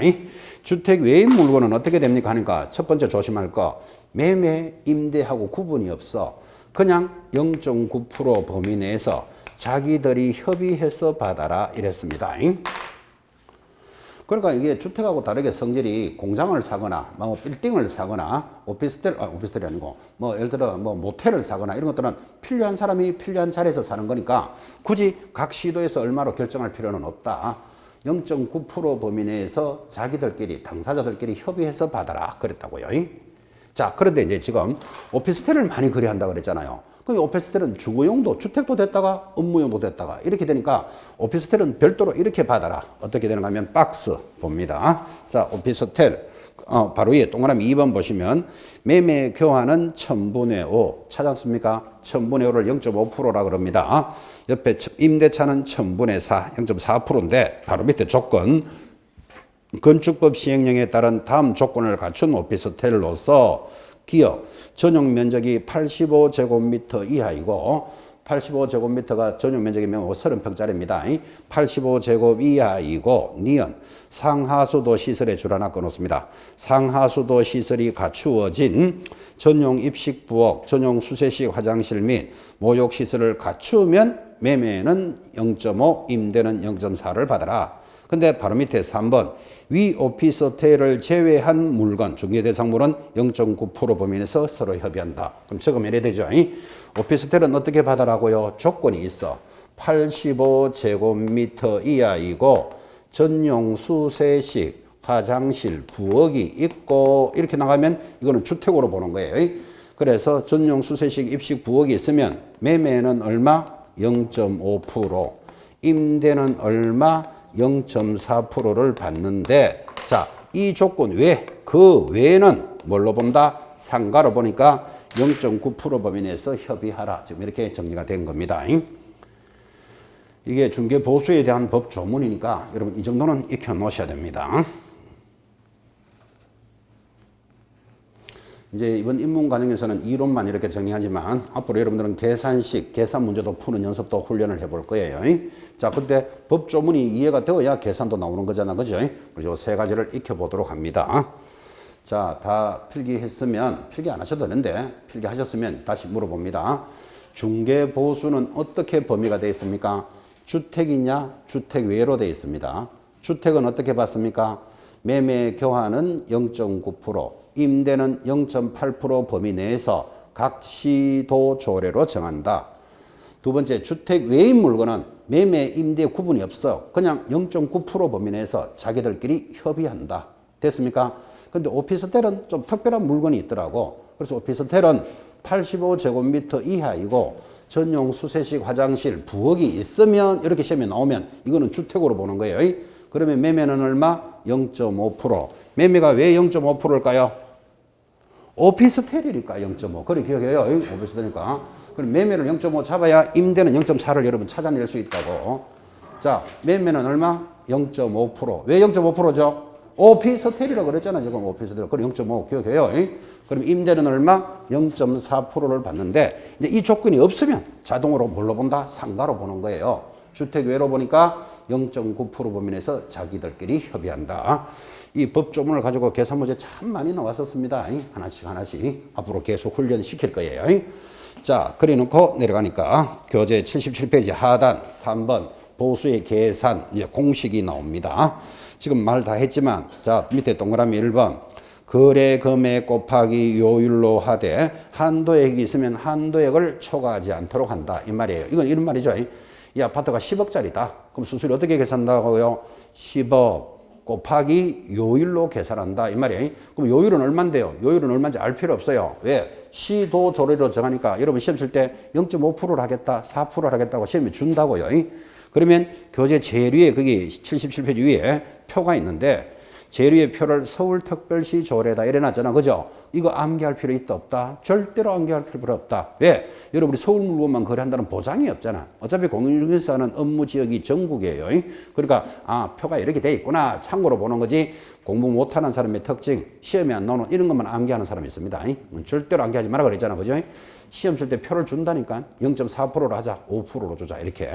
Speaker 1: 주택 외인 물건은 어떻게 됩니까? 하니까 첫 번째 조심할 거 매매, 임대하고 구분이 없어. 그냥 0.9% 범위 내에서 자기들이 협의해서 받아라 이랬습니다. 그러니까 이게 주택하고 다르게 성질이 공장을 사거나 뭐 빌딩을 사거나 오피스텔이 아니고 뭐 예를 들어 뭐 모텔을 사거나 이런 것들은 필요한 사람이 필요한 자리에서 사는 거니까 굳이 각 시도에서 얼마로 결정할 필요는 없다. 0.9% 범위 내에서 자기들끼리 당사자들끼리 협의해서 받아라 그랬다고요. 자, 그런데 이제 지금 오피스텔을 많이 거래한다 그랬잖아요. 그럼 오피스텔은 주거용도 주택도 됐다가 업무용도 됐다가 이렇게 되니까 오피스텔은 별도로 이렇게 받아라. 어떻게 되는가 하면 박스 봅니다. 자, 오피스텔 바로 위에 동그라미 2번 보시면 매매 교환은 1000분의 5 찾았습니까? 1000분의 5를 0.5%라 그럽니다. 옆에 임대차는 1000분의 4 0.4%인데 바로 밑에 조건 건축법 시행령에 따른 다음 조건을 갖춘 오피스텔로서 기업 전용 면적이 85제곱미터 이하이고 85제곱미터가 전용 면적이면 30평짜리입니다. 85제곱 이하이고 니은 상하수도 시설에 줄 하나 꺼놓습니다. 상하수도 시설이 갖추어진 전용 입식부엌, 전용 수세식 화장실 및 목욕시설을 갖추면 매매는 0.5, 임대는 0.4를 받아라. 근데 바로 밑에 3번 위 오피스텔을 제외한 물건, 중개대상물은 0.9% 범위 내에서 서로 협의한다. 그럼 적으면 이래 되죠. 오피스텔은 어떻게 받아라고요? 조건이 있어. 85제곱미터 이하이고 전용 수세식 화장실 부엌이 있고 이렇게 나가면 이거는 주택으로 보는 거예요. 그래서 전용 수세식 입식 부엌이 있으면 매매는 얼마? 0.5%, 임대는 얼마? 0.4%를 받는데, 자, 이 조건 외, 그 외에는 뭘로 본다? 상가로 보니까 0.9% 범위 내에서 협의하라. 지금 이렇게 정리가 된 겁니다. 이게 중개 보수에 대한 법 조문이니까 여러분 이 정도는 익혀 놓으셔야 됩니다. 이제 이번 입문 과정에서는 이론만 이렇게 정리하지만 앞으로 여러분들은 계산식, 계산 문제도 푸는 연습도 훈련을 해볼 거예요. 자, 근데 법 조문이 이해가 되어야 계산도 나오는 거잖아. 그죠? 그래서 세 가지를 익혀보도록 합니다. 자, 다 필기했으면, 필기 안 하셔도 되는데, 필기하셨으면 다시 물어봅니다. 중개 보수는 어떻게 범위가 되어 있습니까? 주택이냐, 주택 외로 되어 있습니다. 주택은 어떻게 봤습니까? 매매 교환은 0.9%, 임대는 0.8% 범위 내에서 각 시도 조례로 정한다. 두 번째, 주택 외인 물건은 매매, 임대 구분이 없어. 그냥 0.9% 범위 내에서 자기들끼리 협의한다. 됐습니까? 근데 오피스텔은 좀 특별한 물건이 있더라고. 그래서 오피스텔은 85제곱미터 이하이고 전용 수세식 화장실 부엌이 있으면 이렇게 시험에 나오면 이거는 주택으로 보는 거예요. 그러면 매매는 얼마? 0.5%. 매매가 왜 0.5%일까요? 오피스텔이니까 0.5. 그래 기억해요. 오피스텔이니까. 그럼 매매를 0.5 잡아야 임대는 0.4를 여러분 찾아낼 수 있다고. 자, 매매는 얼마? 0.5%. 왜 0.5%죠? 오피스텔이라고 그랬잖아. 지금 오피스텔. 그럼 0.5 기억해요. 그럼 임대는 얼마? 0.4%를 받는데 이제 이 조건이 없으면 자동으로 뭘로 본다? 상가로 보는 거예요. 주택 외로 보니까 0.9% 범위 내에서 자기들끼리 협의한다. 이 법조문을 가지고 계산 문제 참 많이 나왔었습니다. 하나씩 앞으로 계속 훈련시킬 거예요. 자, 그래 놓고 내려가니까 교재 77페이지 하단 3번 보수의 계산 이제 공식이 나옵니다. 지금 말 다 했지만 자, 밑에 동그라미 1번 거래 금액 곱하기 요율로 하되 한도액이 있으면 한도액을 초과하지 않도록 한다. 이 말이에요. 이건 이런 말이죠. 이 아파트가 10억짜리다. 그럼 수수료 어떻게 계산한다고요? 10억 곱하기 요율로 계산한다. 이 말이에요. 그럼 요율은 얼만데요? 요율은 얼마인지 알 필요 없어요. 왜? 시도 조례로 정하니까 여러분 시험 칠 때 0.5%를 하겠다, 4%를 하겠다고 시험에 준다고요. 그러면 교재 제일 위에 거기 77페이지 위에 표가 있는데 제일 위에 표를 서울특별시 조례다 이래 놨잖아. 그죠? 이거 암기할 필요 있다 없다? 절대로 암기할 필요 없다. 왜? 여러분이 서울 물건만 거래한다는 보장이 없잖아. 어차피 공인중개사 하는 업무 지역이 전국이에요. 그러니까 아, 표가 이렇게 돼 있구나. 참고로 보는 거지. 공부 못하는 사람의 특징, 시험에 안 나오는 이런 것만 암기하는 사람이 있습니다. 절대로 암기하지 마라 그랬잖아. 그죠? 시험 칠 때 표를 준다니까 0.4%로 하자. 5%로 주자. 이렇게.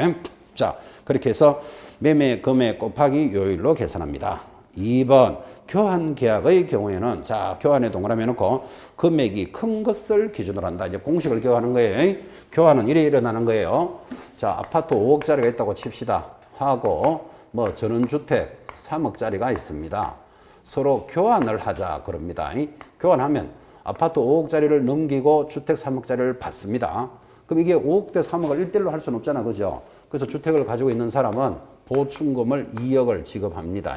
Speaker 1: 자, 그렇게 해서 매매 금액 곱하기 요율로 계산합니다. 2번 교환 계약의 경우에는 자, 교환에 동그라미 놓고 금액이 큰 것을 기준으로 한다. 이제 공식을 기억하는 거예요. 교환은 이래 일어나는 거예요. 자, 아파트 5억짜리가 있다고 칩시다. 하고 뭐 전원주택 3억짜리가 있습니다. 서로 교환을 하자 그럽니다. 교환하면 아파트 5억짜리를 넘기고 주택 3억짜리를 받습니다. 그럼 이게 5억 대 3억을 1대1로 할 수는 없잖아. 그죠? 그래서 주택을 가지고 있는 사람은 보충금을 2억을 지급합니다.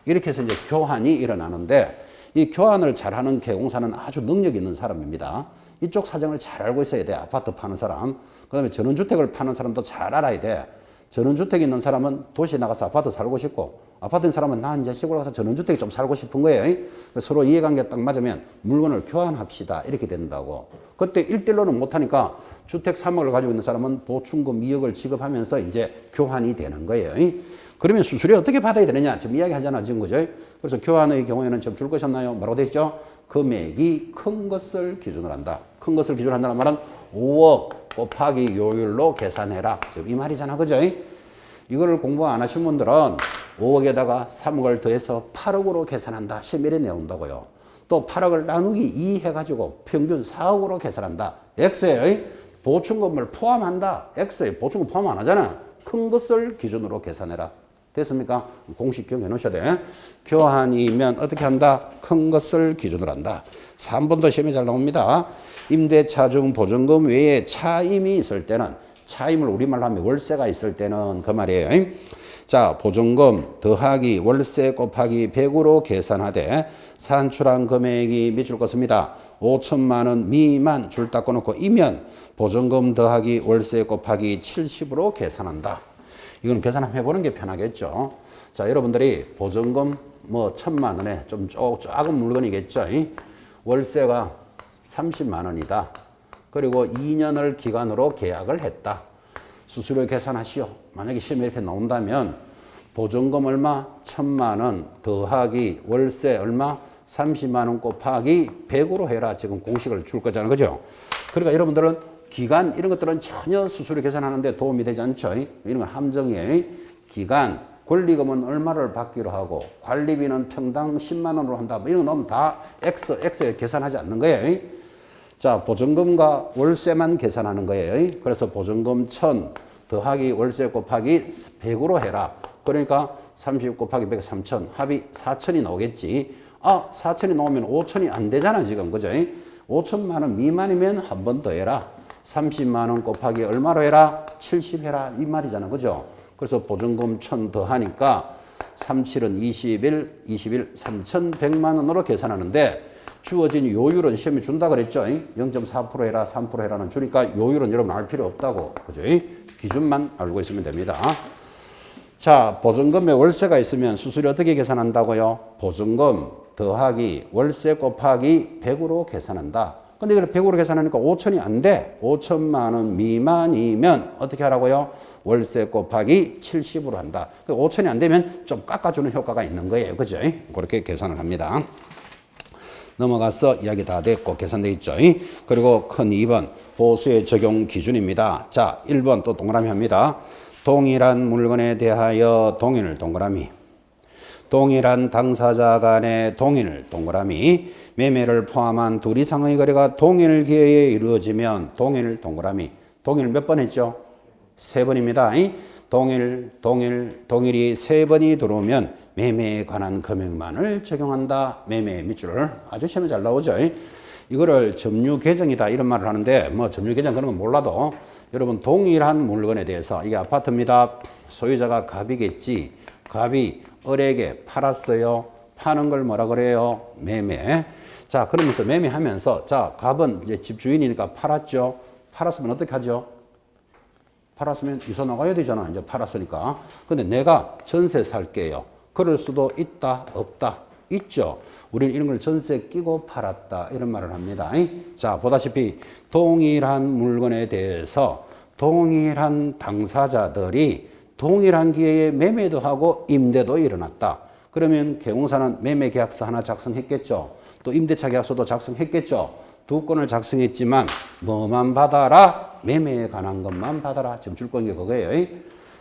Speaker 1: 이렇게 해서 이제 교환이 일어나는데 이 교환을 잘하는 개공사는 아주 능력 있는 사람입니다. 이쪽 사정을 잘 알고 있어야 돼. 아파트 파는 사람. 그 다음에 전원주택을 파는 사람도 잘 알아야 돼. 전원주택 있는 사람은 도시에 나가서 아파트 살고 싶고 아파트 있는 사람은 나 이제 시골 가서 전원주택에 좀 살고 싶은 거예요. 서로 이해관계가 딱 맞으면 물건을 교환합시다. 이렇게 된다고. 그때 1대1로는 못하니까 주택 3억을 가지고 있는 사람은 보충금 2억을 지급하면서 이제 교환이 되는 거예요. 그러면 수수료 어떻게 받아야 되느냐? 지금 이야기 하잖아. 지금 그죠? 그래서 교환의 경우에는 지금 줄 것이 없나요? 뭐라고 되어 있죠? 금액이 큰 것을 기준으로 한다. 큰 것을 기준으로 한다는 말은 5억 곱하기 요율로 계산해라. 지금 이 말이잖아. 그죠? 이거를 공부 안 하신 분들은 5억에다가 3억을 더해서 8억으로 계산한다. 시험일에 내온다고요. 또 8억을 나누기 2 해가지고 평균 4억으로 계산한다. X에 보충금을 포함한다. X에 보충금 포함 안 하잖아. 큰 것을 기준으로 계산해라. 됐습니까? 공식 기억해 놓으셔야 돼. 교환이면 어떻게 한다? 큰 것을 기준으로 한다. 3번도 시험에 잘 나옵니다. 임대차 중 보증금 외에 차임이 있을 때는, 차임을 우리말로 하면 월세가 있을 때는 그 말이에요. 자, 보증금 더하기 월세 곱하기 100으로 계산하되 산출한 금액이 밑줄 긋습니다. 5천만 원 미만 줄 닦고 놓고 이면 보증금 더하기 월세 곱하기 70으로 계산한다. 이건 계산 한번 해보는 게 편하겠죠. 자, 여러분들이 보증금 뭐 1,000만 원에 좀 작은 물건이겠죠. 월세가 30만 원이다. 그리고 2년을 기간으로 계약을 했다. 수수료 계산하시오. 만약에 시험에 이렇게 나온다면 보증금 얼마? 1,000만 원 더하기 월세 얼마? 30만 원 곱하기 100으로 해라. 지금 공식을 줄 거잖아요. 그죠? 그러니까 여러분들은 기간 이런 것들은 전혀 수수료 계산하는데 도움이 되지 않죠. 이런 건 함정이에요. 기간, 권리금은 얼마를 받기로 하고 관리비는 평당 10만 원으로 한다. 이런 거 넣으면 다 X에 계산하지 않는 거예요. 자, 보증금과 월세만 계산하는 거예요. 그래서 보증금 1,000 더하기 월세 곱하기 100으로 해라. 그러니까 30 곱하기 100, 3,000 합이 4,000이 나오겠지. 아, 4,000이 나오면 5,000이 안 되잖아 지금. 그죠? 5천만 원 미만이면 한 번 더 해라. 30만 원 곱하기 얼마로 해라? 70 해라. 이 말이잖아. 그죠? 그래서 보증금 1,000 더하니까 37은 21, 21, 3,100만 원으로 계산하는데 주어진 요율은 시험에 준다 그랬죠? 0.4% 해라, 3% 해라는 주니까 요율은 여러분 알 필요 없다고. 그죠? 기준만 알고 있으면 됩니다. 자, 보증금에 월세가 있으면 수수료 어떻게 계산한다고요? 보증금 더하기 월세 곱하기 100으로 계산한다. 근데 이걸 100으로 계산하니까 5천이 안 돼. 5천만 원 미만이면 어떻게 하라고요? 월세 곱하기 70으로 한다. 5천이 안 되면 좀 깎아주는 효과가 있는 거예요. 그죠? 그렇게 계산을 합니다. 넘어가서 이야기 다 됐고 계산돼 있죠. 그리고 큰 2번 보수의 적용 기준입니다. 자, 1번 또 동그라미 합니다. 동일한 물건에 대하여 동일 동그라미. 동일한 당사자 간의 동일 동그라미. 매매를 포함한 둘 이상의 거래가 동일 기회에 이루어지면 동일 동그라미. 동일 몇 번 했죠? 3번입니다. 동일이 3번이 들어오면 매매에 관한 금액만을 적용한다. 매매 밑줄 아주 시험에 잘 나오죠. 이거를 점유 계정이다 이런 말을 하는데 뭐 점유 계정 그런 건 몰라도 여러분 동일한 물건에 대해서 이게 아파트입니다. 소유자가 갑이겠지. 갑이 을에게 팔았어요. 파는 걸 뭐라 그래요? 매매. 자, 그러면서 매매하면서 자, 갑은 이제 집주인이니까 팔았죠. 팔았으면 어떻게 하죠? 팔았으면 이사 나가야 되잖아. 이제 팔았으니까. 근데 내가 전세 살게요. 그럴 수도 있다, 없다. 있죠. 우리는 이런 걸 전세 끼고 팔았다. 이런 말을 합니다. 자, 보다시피 동일한 물건에 대해서 동일한 당사자들이 동일한 기회에 매매도 하고 임대도 일어났다. 그러면 개공사는 매매 계약서 하나 작성했겠죠. 또 임대차 계약서도 작성했겠죠. 두 건을 작성했지만 뭐만 받아라? 매매에 관한 것만 받아라. 지금 줄 건 게 그거예요.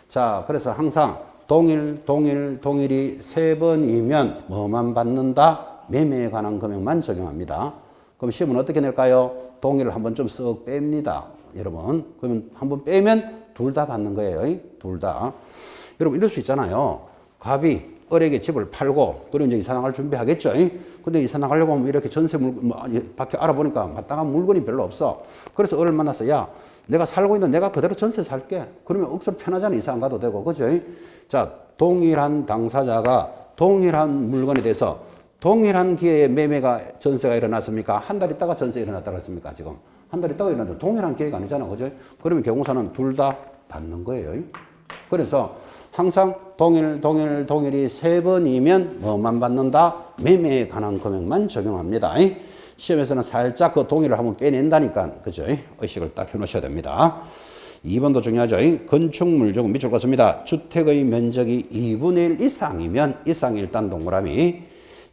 Speaker 1: 자, 그래서 항상 동일이 3번이면 뭐만 받는다? 매매에 관한 금액만 적용합니다. 그럼 시험은 어떻게 낼까요? 동일을 한번 좀 쓱 뺍니다. 여러분. 그러면 한번 빼면 둘 다 받는 거예요. 둘 다. 여러분 이럴 수 있잖아요. 갑이 을에게 집을 팔고 그리고 이제 이사 나갈 준비하겠죠. 근데 이사 나가려고 하면 이렇게 전세 물건 밖에 알아보니까 마땅한 물건이 별로 없어. 그래서 을을 만나서 야, 내가 살고 있는 내가 그대로 전세 살게. 그러면 억수로 편하잖아. 이사 안 가도 되고. 그죠? 자, 동일한 당사자가 동일한 물건에 대해서 동일한 기회에 매매가 전세가 일어났습니까? 한 달 있다가 전세 일어났다 그랬습니까? 지금 한 달 있다가 일어났는데 동일한 기회가 아니잖아. 그죠? 그러면 개공사는 둘 다 받는 거예요. 그래서 항상 동일이 3번이면 뭐만 받는다? 매매에 관한 금액만 적용합니다. 시험에서는 살짝 그 동일을 한번 빼낸다니까. 그죠? 의식을 딱 해놓으셔야 됩니다. 2번도 중요하죠. 건축물 조금 밑줄 긋습니다. 주택의 면적이 2분의 1 이상이면 이상이 일단 동그라미.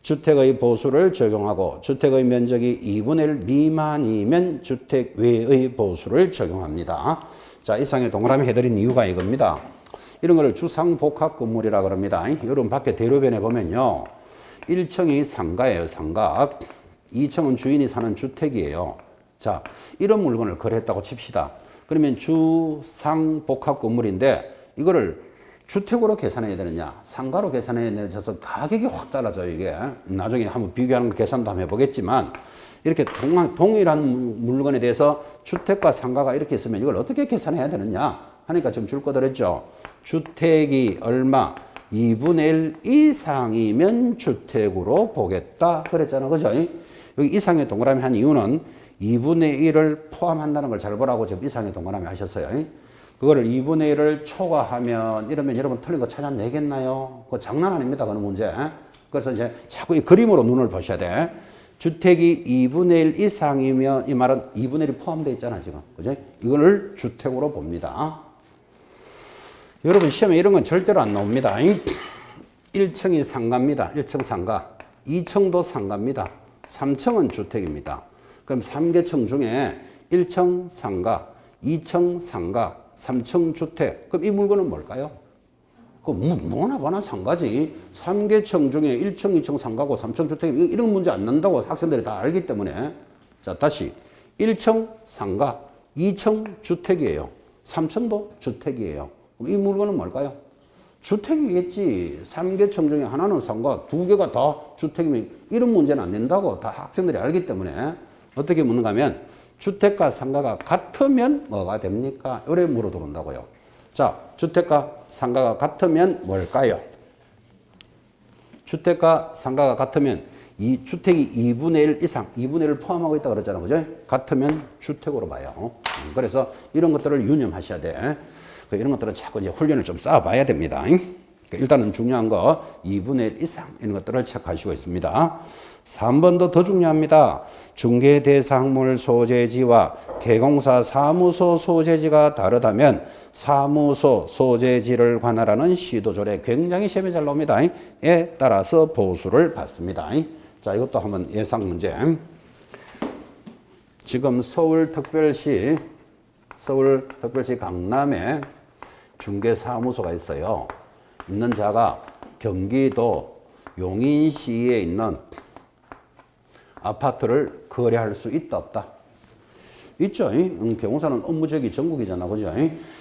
Speaker 1: 주택의 보수를 적용하고 주택의 면적이 2분의 1 미만이면 주택 외의 보수를 적용합니다. 자, 이상의 동그라미 해드린 이유가 이겁니다. 이런 거를 주상복합 건물이라 그럽니다. 여러분 밖에 대로변에 보면요. 1층이 상가예요, 상가. 2층은 주인이 사는 주택이에요. 자, 이런 물건을 거래했다고 칩시다. 그러면 주상복합 건물인데 이거를 주택으로 계산해야 되느냐, 상가로 계산해야 되느냐, 가격이 확 달라져요, 이게. 나중에 한번 비교하는 거 계산도 한번 해보겠지만, 이렇게 동일한 물건에 대해서 주택과 상가가 이렇게 있으면 이걸 어떻게 계산해야 되느냐 하니까 좀 줄 거들었죠. 주택이 얼마? 2분의 1 이상이면 주택으로 보겠다. 그랬잖아. 그죠? 여기 이상의 동그라미 한 이유는 2분의 1을 포함한다는 걸 잘 보라고 지금 이상의 동그라미 하셨어요. 그거를 2분의 1을 초과하면 이러면 여러분 틀린 거 찾아내겠나요? 그거 장난 아닙니다. 그런 문제. 그래서 이제 자꾸 이 그림으로 눈을 보셔야 돼. 주택이 2분의 1 이상이면 이 말은 2분의 1이 포함되어 있잖아, 지금. 그죠? 이거를 주택으로 봅니다. 여러분 시험에 이런 건 절대로 안 나옵니다. 1층이 상가입니다. 1층 상가. 2층도 상가입니다. 3층은 주택입니다. 그럼 3개층 중에 1층 상가, 2층 상가, 3층 주택. 그럼 이 물건은 뭘까요? 그 뭐나 뭐나 상가지. 3개층 중에 1층, 2층 상가고 3층 주택. 이런 문제 안 난다고 학생들이 다 알기 때문에. 자, 다시. 1층 상가, 2층 주택이에요. 3층도 주택이에요. 그럼 이 물건은 뭘까요? 주택이겠지. 3개층 중에 하나는 상가, 2개가 다 주택이면 이런 문제는 안 된다고 다 학생들이 알기 때문에 어떻게 묻는가 하면 주택과 상가가 같으면 뭐가 됩니까? 이래 물어 들어온다고요. 자, 주택과 상가가 같으면 뭘까요? 주택과 상가가 같으면 이 주택이 2분의 1 이상, 2분의 1을 포함하고 있다 그랬잖아. 그죠? 같으면 주택으로 봐요. 그래서 이런 것들을 유념하셔야 돼. 이런 것들은 자꾸 이제 훈련을 좀 쌓아봐야 됩니다. 일단은 중요한 거 2분의 1 이상 이런 것들을 체크하시고 있습니다. 3번도 더 중요합니다. 중개 대상물 소재지와 개공사 사무소 소재지가 다르다면 사무소 소재지를 관할하는 시도조례 굉장히 시험에 잘 나옵니다. 에 따라서 보수를 받습니다. 자, 이것도 한번 예상 문제. 지금 서울특별시 강남에 중개사무소가 있어요. 있는 자가 경기도 용인시에 있는 아파트를 거래할 수 있다 없다? 있죠. 개공사는 업무적이 전국이잖아. 그죠?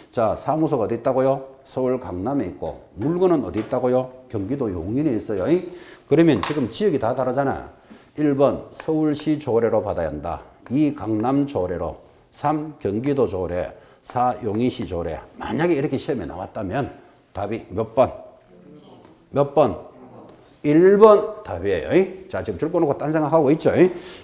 Speaker 1: 자, 사무소가 어디 있다고요? 서울 강남에 있고 물건은 어디 있다고요? 경기도 용인에 있어요. 그러면 지금 지역이 다 다르잖아. 1번 서울시 조례로 받아야 한다. 2 강남 조례로, 3 경기도 조례, 4 용인시 조례. 만약에 이렇게 시험에 나왔다면 답이 몇 번? 몇 번? 1번 답이에요. 자, 지금 줄 꺼놓고 딴 생각하고 있죠.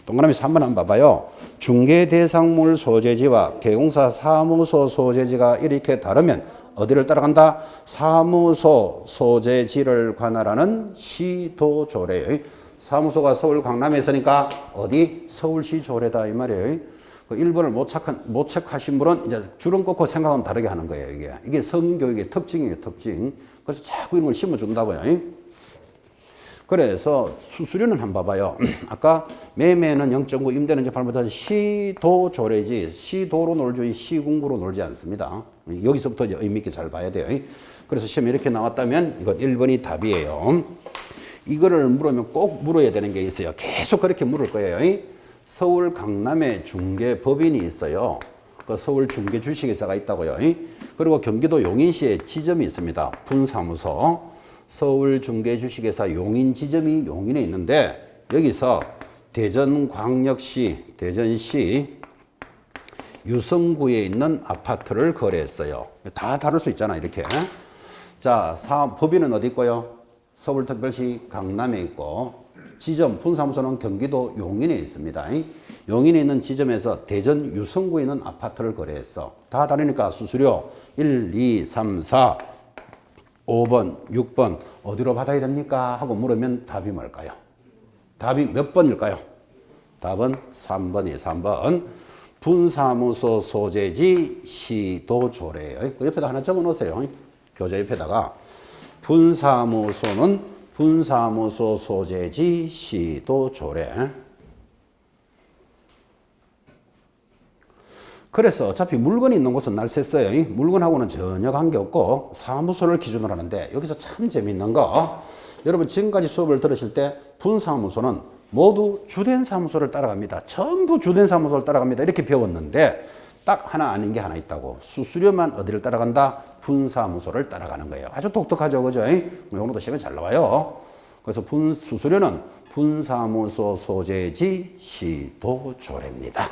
Speaker 1: 동그라미 3번 한번 봐봐요. 중개대상물 소재지와 개공사 사무소 소재지가 이렇게 다르면 어디를 따라간다? 사무소 소재지를 관할하는 시도조례예요. 사무소가 서울 강남에 있으니까 어디? 서울시 조례다 이 말이에요. 그 1번을 못 체크하신 분은 이제 줄은 꺾고 생각은 다르게 하는 거예요. 이게 성교육의 특징이에요, 특징. 그래서 자꾸 이런 걸 심어준다고요. 그래서 수수료는 한번 봐봐요. 아까 매매는 0.9, 임대는 이제 발부다 시도조례지, 시도로 놀지, 시군구로 놀지 않습니다. 여기서부터 이제 의미 있게 잘 봐야 돼요. 그래서 시험에 이렇게 나왔다면 이건 1번이 답이에요. 이거를 물으면 꼭 물어야 되는 게 있어요. 계속 그렇게 물을 거예요. 서울 강남에 중개법인이 있어요. 그 서울 중개주식회사가 있다고요. 그리고 경기도 용인시에 지점이 있습니다. 분사무소. 서울 중개주식회사 용인 지점이 용인에 있는데 여기서 대전광역시, 대전시 유성구에 있는 아파트를 거래했어요. 다 다를 수 있잖아, 이렇게. 자, 법인은 어디 있고요? 서울특별시 강남에 있고 지점, 분사무소는 경기도 용인에 있습니다. 용인에 있는 지점에서 대전 유성구에 있는 아파트를 거래했어. 다 다르니까 수수료 1, 2, 3, 4, 5번, 6번 어디로 받아야 됩니까? 하고 물으면 답이 뭘까요? 답이 몇 번일까요? 답은 3번이에요. 3번. 분사무소 소재지 시도조례예요. 그 옆에다 하나 적어 놓으세요. 교재 옆에다가 분사무소는 분사무소 소재지 시도 조례. 그래서 어차피 물건이 있는 곳은 날샜어요. 물건하고는 전혀 관계없고 사무소를 기준으로 하는데 여기서 참 재밌는 거 여러분 지금까지 수업을 들으실 때 분사무소는 모두 주된 사무소를 따라갑니다. 전부 주된 사무소를 따라갑니다. 이렇게 배웠는데 딱 하나 아닌 게 하나 있다고. 수수료만 어디를 따라간다? 분사무소를 따라가는 거예요. 아주 독특하죠. 그죠? 오늘도 시험에 잘 나와요. 그래서 수수료는 분사무소 소재지 시도 조례입니다.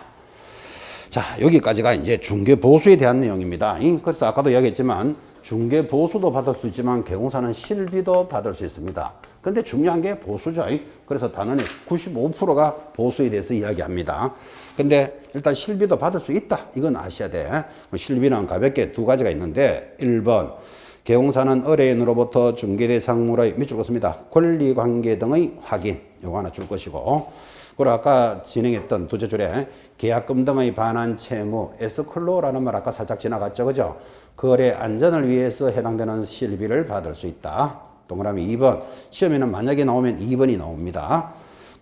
Speaker 1: 자, 여기까지가 이제 중개보수에 대한 내용입니다. 그래서 아까도 이야기했지만 중개보수도 받을 수 있지만 개공사는 실비도 받을 수 있습니다. 근데 중요한 게 보수죠. 그래서 단원의 95%가 보수에 대해서 이야기합니다. 근데 일단 실비도 받을 수 있다. 이건 아셔야 돼. 실비는 가볍게 두 가지가 있는데 1번 개공사는 의뢰인으로부터 중개대상물의 밑줄 긋습니다. 권리관계 등의 확인. 요거 하나 줄 것이고 그리고 아까 진행했던 두째 줄에 계약금 등의 반환 채무 에스컬로라는 말 아까 살짝 지나갔죠. 그죠? 거래 안전을 위해서 해당되는 실비를 받을 수 있다. 동그라미 2번. 시험에는 만약에 나오면 2번이 나옵니다.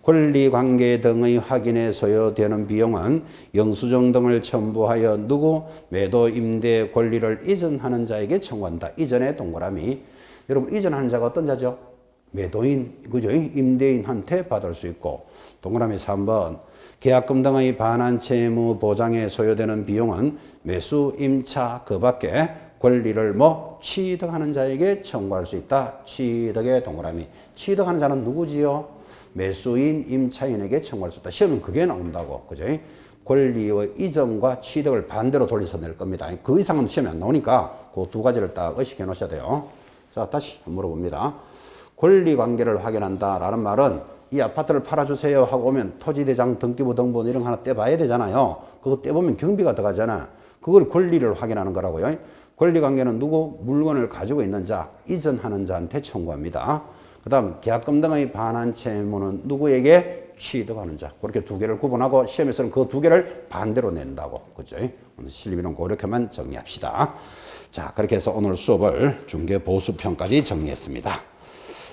Speaker 1: 권리관계 등의 확인에 소요되는 비용은 영수증 등을 첨부하여 누구 매도 임대 권리를 이전하는 자에게 청구한다. 이전의 동그라미. 여러분 이전하는 자가 어떤 자죠? 매도인, 그죠? 임대인한테 받을 수 있고. 동그라미 3번. 계약금 등의 반환 채무 보장에 소요되는 비용은 매수, 임차, 그 밖에 권리를 취득하는 자에게 청구할 수 있다. 취득의 동그라미. 취득하는 자는 누구지요? 매수인, 임차인에게 청구할 수 있다. 시험은 그게 나온다고. 그죠? 권리의 이전과 취득을 반대로 돌려서 낼 겁니다. 그 이상은 시험에 안 나오니까 그 두 가지를 딱 의식해 놓으셔야 돼요. 자, 다시 물어봅니다. 권리관계를 확인한다라는 말은 이 아파트를 팔아주세요 하고 오면 토지대장 등기부 등본 이런 거 하나 떼봐야 되잖아요. 그거 떼보면 경비가 들어가잖아. 그걸 권리를 확인하는 거라고요. 권리관계는 누구? 물건을 가지고 있는 자, 이전하는 자한테 청구합니다. 그 다음 계약금 등의 반환 채무는 누구에게? 취득하는 자. 그렇게 두 개를 구분하고 시험에서는 그 두 개를 반대로 낸다고. 그죠? 오늘 실비는 그렇게만 정리합시다. 자, 그렇게 해서 오늘 수업을 중개보수편까지 정리했습니다.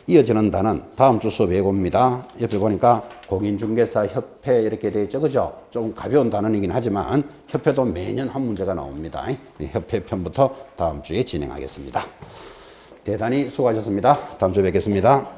Speaker 1: 이어지는 단은 다음 주 수업 예고입니다. 옆에 보니까 공인중개사 협회 이렇게 되어 있죠. 그죠? 좀 가벼운 단원이긴 하지만 협회도 매년 한 문제가 나옵니다. 협회 편부터 다음 주에 진행하겠습니다. 대단히 수고하셨습니다. 다음 주에 뵙겠습니다.